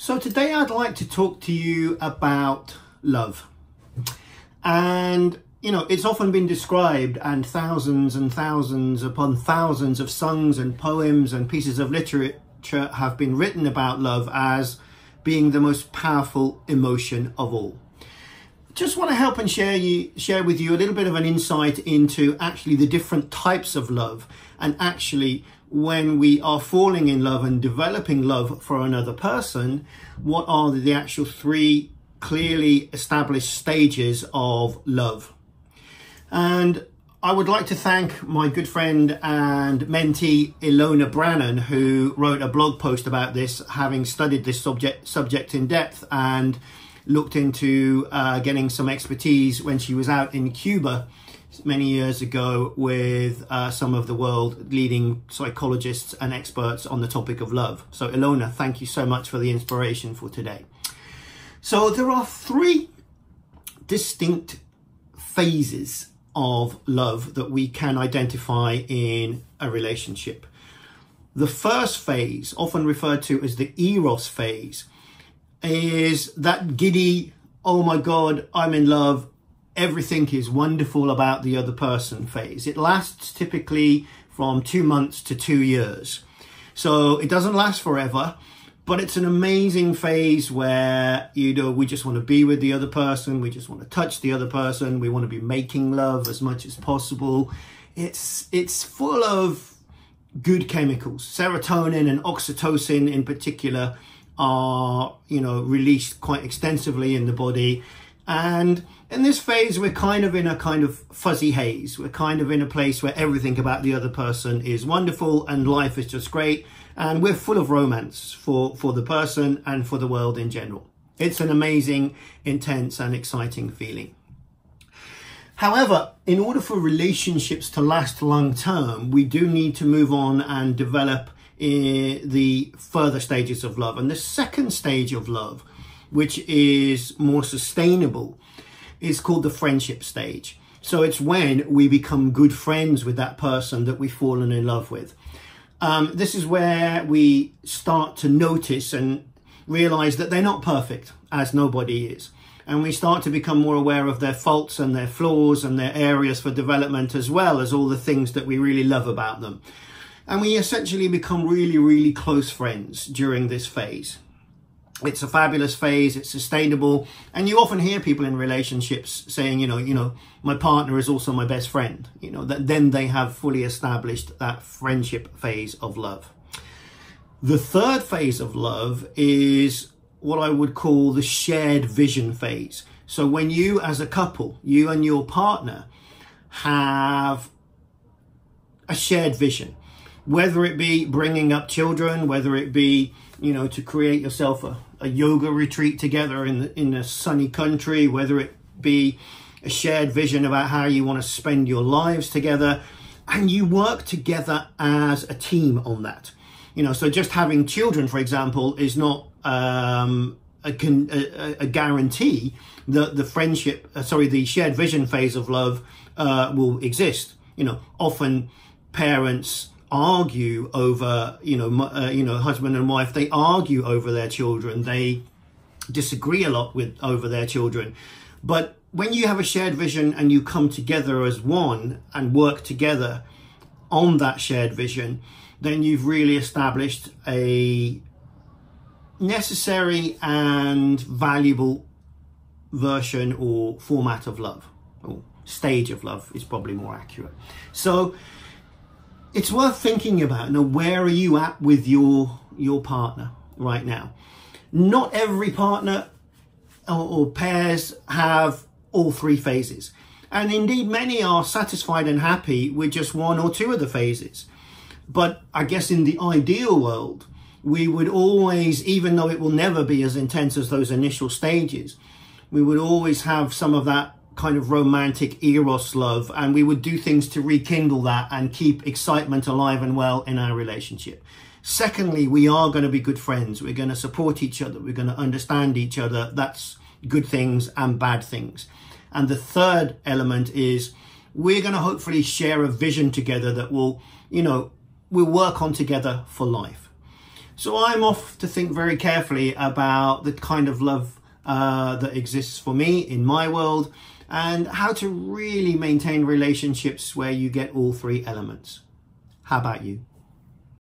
So today I'd like to talk to you about love. And, you know, it's often been described, and thousands upon thousands of songs and poems and pieces of literature have been written about love as being the most powerful emotion of all. Just want to help and share with you a little bit of an insight into actually the different types of love, and actually when we are falling in love and developing love for another person, what are the actual three clearly established stages of love. And I would like to thank my good friend and mentee Alona Brannon, who wrote a blog post about this, having studied this subject in depth and looked into getting some expertise when she was out in Cuba many years ago with some of the world leading psychologists and experts on the topic of love. So Alona, thank you so much for the inspiration for today. So there are three distinct phases of love that we can identify in a relationship. The first phase, often referred to as the Eros phase, is that giddy, oh my God, I'm in love, everything is wonderful about the other person phase. It lasts typically from 2 months to 2 years. So it doesn't last forever, but it's an amazing phase where, you know, we just want to be with the other person. We just want to touch the other person. We want to be making love as much as possible. It's full of good chemicals. Serotonin and oxytocin in particular are, you know, released quite extensively in the body. And in this phase, we're kind of in a kind of fuzzy haze. We're kind of in a place where everything about the other person is wonderful and life is just great. And we're full of romance for the person and for the world in general. It's an amazing, intense and exciting feeling. However, in order for relationships to last long term, we do need to move on and develop the further stages of love. And the second stage of love, which is more sustainable, is called the friendship stage. So it's when we become good friends with that person that we've fallen in love with. This is where we start to notice and realize that they're not perfect, as nobody is. And we start to become more aware of their faults and their flaws and their areas for development, as well as all the things that we really love about them. And we essentially become really, really close friends during this phase. It's a fabulous phase, it's sustainable. And you often hear people in relationships saying, you know, my partner is also my best friend, you know, that then they have fully established that friendship phase of love. The third phase of love is what I would call the shared vision phase. So when you as a couple, you and your partner have a shared vision, whether it be bringing up children, whether it be, you know, to create yourself a yoga retreat together in a sunny country, whether it be a shared vision about how you want to spend your lives together, and you work together as a team on that. You know, so just having children, for example, is not a guarantee that the shared vision phase of love will exist. You know, often parents argue over, husband and wife, they argue over their children. They disagree a lot over their children. But when you have a shared vision and you come together as one and work together on that shared vision, then you've really established a necessary and valuable version or format of love, or stage of love is probably more accurate. So it's worth thinking about, you know, where are you at with your partner right now? Not every partner or pairs have all three phases. And indeed, many are satisfied and happy with just one or two of the phases. But I guess in the ideal world, we would always, even though it will never be as intense as those initial stages, we would always have some of that kind of romantic Eros love, and we would do things to rekindle that and keep excitement alive and well in our relationship. Secondly, we are going to be good friends. We're going to support each other. We're going to understand each other. That's good things and bad things. And the third element is we're going to hopefully share a vision together that will, you know, we'll work on together for life. So I'm off to think very carefully about the kind of love that exists for me in my world, and how to really maintain relationships where you get all three elements. How about you?